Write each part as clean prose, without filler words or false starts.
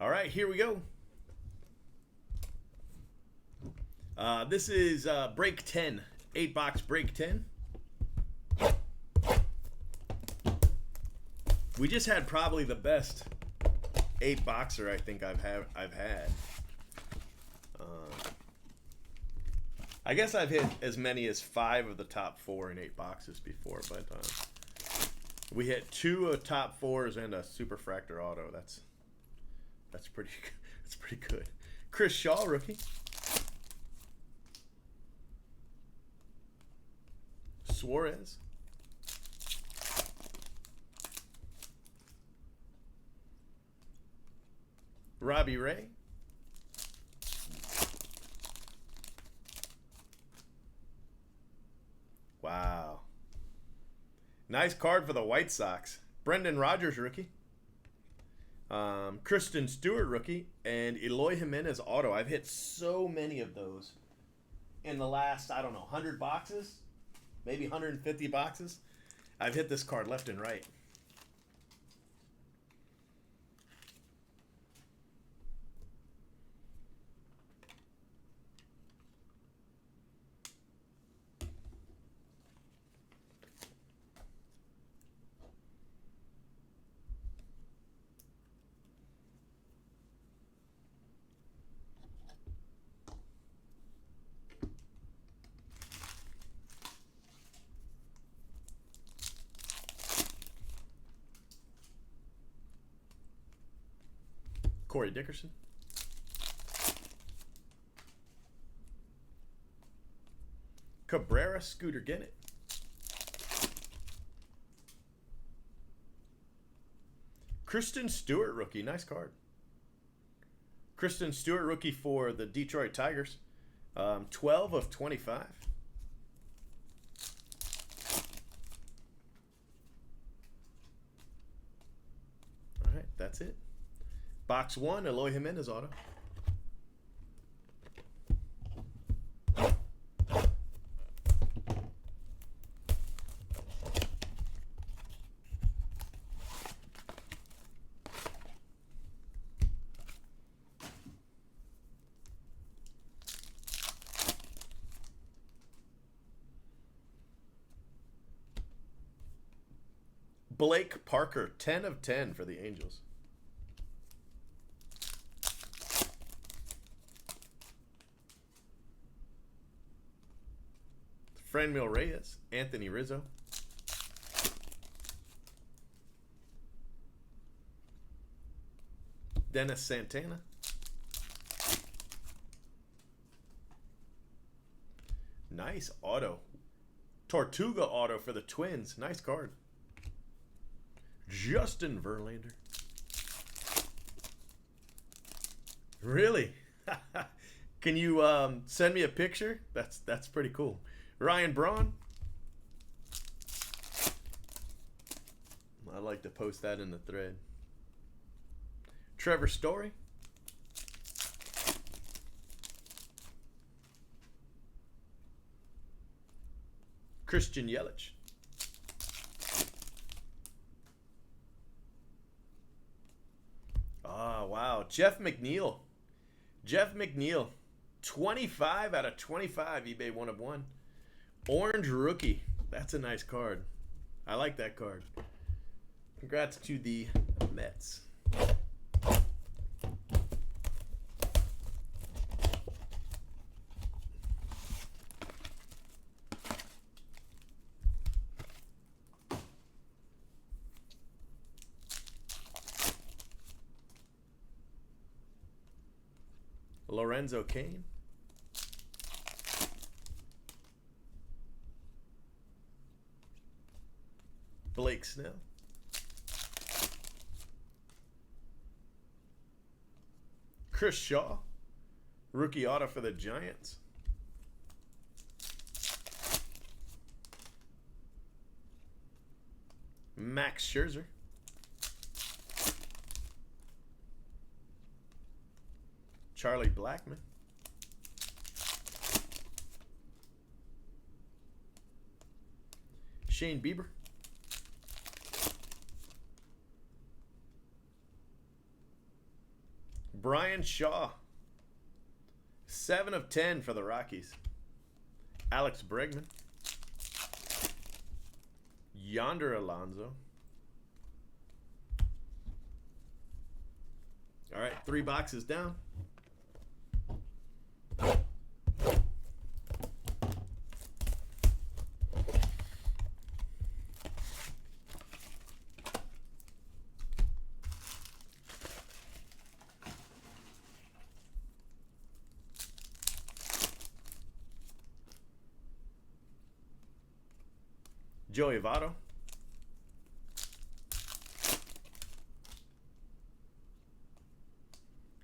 All right, here we go. This is break 10, 8-box break 10. We just had probably the best 8-boxer I think I've had. I guess I've hit as many as 5 of the top 4 in 8 boxes before, but we hit 2 top 4s and a superfractor auto. That's pretty that's pretty good. Chris Shaw, rookie. Suarez. Robbie Ray. Wow. Nice card for the White Sox. Brendan Rodgers, rookie. Kristen Stewart, rookie. And Eloy Jimenez, auto. I've hit so many of those in the last, I don't know, 100 boxes? Maybe 150 boxes? I've hit this card left and right. Corey Dickerson. Cabrera, Scooter Gennett. Kristen Stewart, rookie. Nice card. Kristen Stewart, rookie for the Detroit Tigers. 12 of 25. All right, that's it. Box 1, Eloy Jimenez auto. Blake Parker, 10 of 10 for the Angels. Franmil Reyes, Anthony Rizzo. Dennis Santana. Nice auto. Tortuga auto for the Twins. Nice card. Justin Verlander. Really? Can you send me a picture? That's pretty cool. Ryan Braun. I'd like to post that in the thread. Trevor Story. Christian Yelich. Oh, wow. Jeff McNeil. Jeff McNeil. 25 out of 25 eBay 1 of 1. Orange rookie. That's a nice card. I like that card. Congrats to the Mets. Lorenzo Cain. Blake Snell. Chris Shaw. Rookie auto for the Giants. Max Scherzer. Charlie Blackmon. Shane Bieber. Brian Shaw. 7 of 10 for the Rockies. Alex Bregman. Yonder Alonso. All right, 3 boxes down. Joey Votto.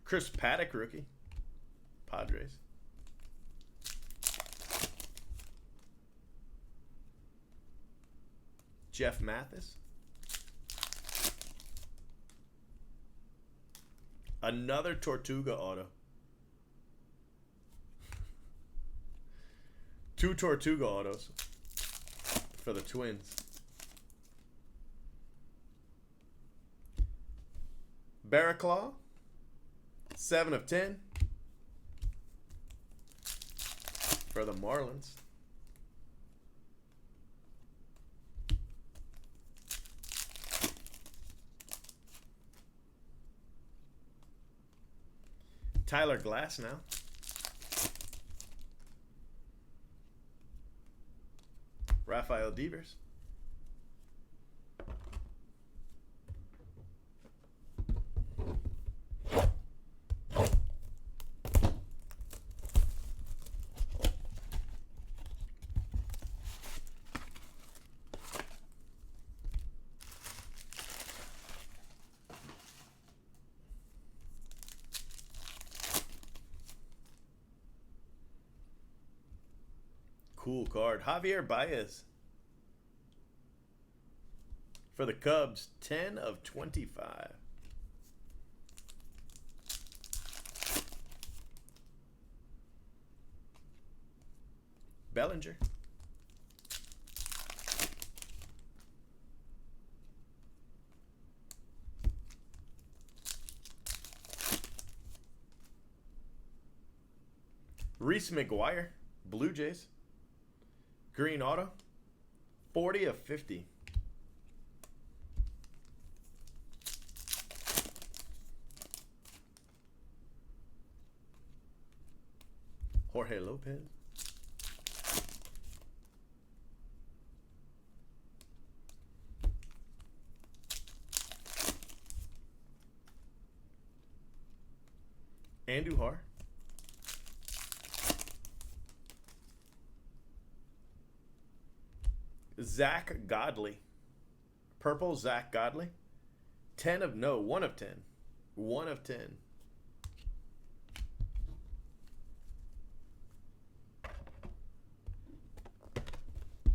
Chris Paddock, rookie. Padres. Jeff Mathis. Another Tortuga auto. 2 Tortuga autos for the Twins. Barraclaw. 7 of 10 for the Marlins. Tyler Glass now. Rafael Devers. Cool card. Javier Baez for the Cubs. 10 of 25. Bellinger. Reese McGuire, Blue Jays. Green auto. 40 of 50. Jorge Lopez. Andujar. Zach Godley. Purple Zach Godley. 1 of 10. 1 of 10.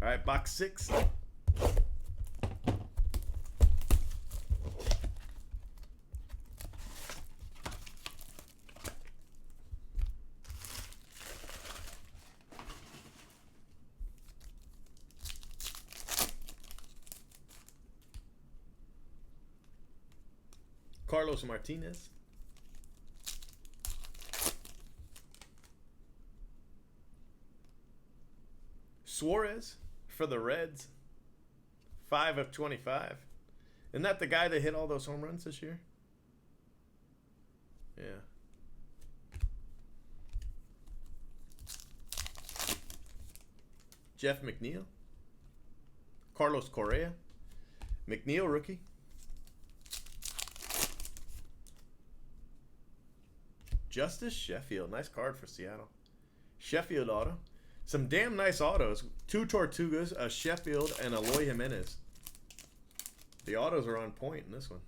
All right, box 6. Carlos Martinez. Suarez for the Reds. 5 of 25. Isn't that the guy that hit all those home runs this year? Yeah. Jeff McNeil. Carlos Correa. McNeil, rookie. Justice Sheffield. Nice card for Seattle. Sheffield auto. Some damn nice autos. 2 Tortugas, a Sheffield, and Eloy Jimenez. The autos are on point in this one.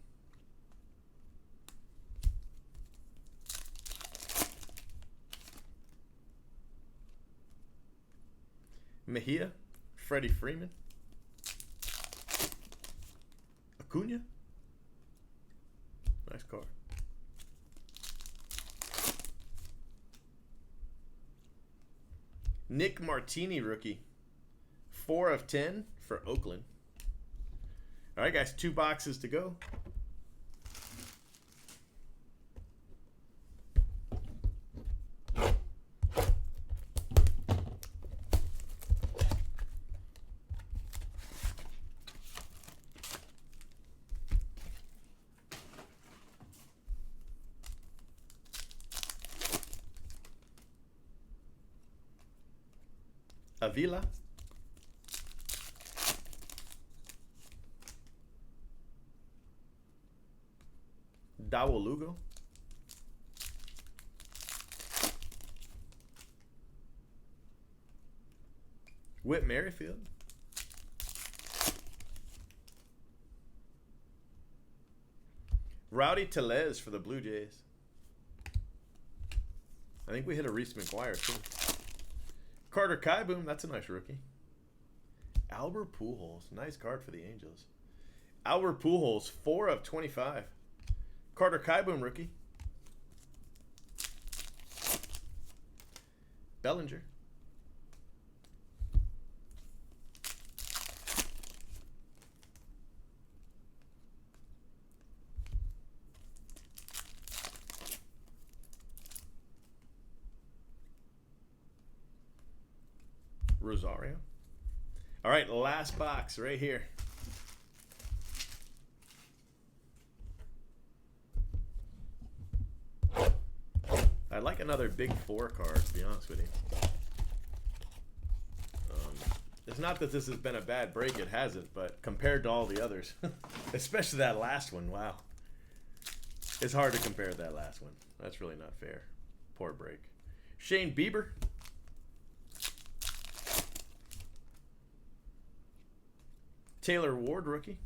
Mejia. Freddie Freeman. Acuna. Nice card. Nick Martini, rookie. 4 of 10 for Oakland. All right, guys, 2 boxes to go. Avila. Dawo Lugo. Whit Merrifield. Rowdy Tellez for the Blue Jays. I think we hit a Reese McGuire too. Carter Kieboom, that's a nice rookie. Albert Pujols, nice card for the Angels. Albert Pujols, 4 of 25. Carter Kieboom rookie. Bellinger. Rosario. All right, last box right here. I'd like another big 4 card, to be honest with you. It's not that this has been a bad break, it hasn't, but compared to all the others, especially that last one, wow. It's hard to compare that last one. That's really not fair. Poor break. Shane Bieber. Taylor Ward, rookie.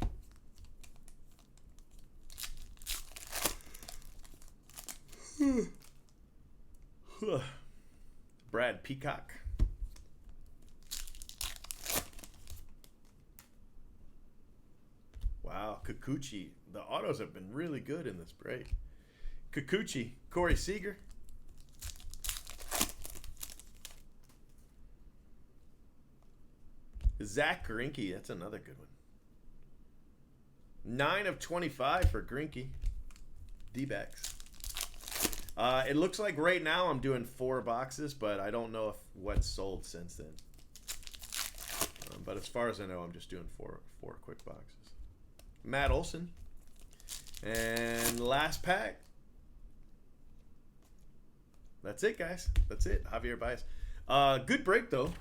Brad Peacock. Wow, Kikuchi. The autos have been really good in this break. Kikuchi, Corey Seager. Zach Greinke, that's another good one. 9 of 25 for Greinke. D-backs. It looks like right now I'm doing 4 boxes, but I don't know if what's sold since then. But as far as I know, I'm just doing four quick boxes. Matt Olson. And last pack. That's it, guys. That's it. Javier Baez. Good break, though.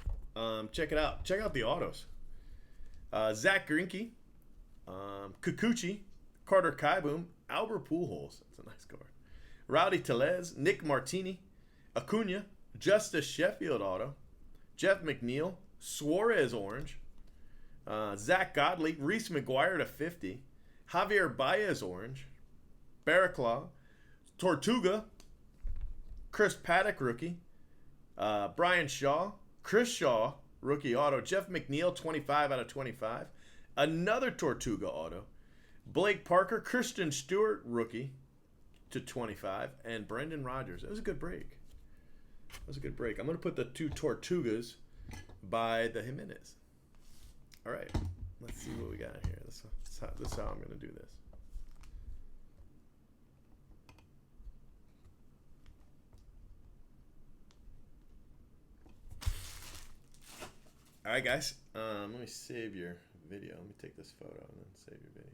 Check it out. Check out the autos. Zach Greinke. Kikuchi. Carter Kieboom. Albert Pujols. That's a nice card. Rowdy Tellez. Nick Martini. Acuna. Justice Sheffield auto. Jeff McNeil. Suarez orange. Zach Godley. Reese McGuire to 50. Javier Baez orange. Barraclaw. Tortuga. Chris Paddock rookie. Brian Shaw. Chris Shaw rookie auto. Jeff McNeil 25 out of 25. Another Tortuga auto. Blake Parker. Christian Stewart rookie to 25. And Brendan Rodgers. It was a good break. It was a good break. I'm going to put the 2 Tortugas by the Jimenez. All right. Let's see what we got here. This is how I'm going to do this. All right, guys. Let me save your video. Let me take this photo and then save your video.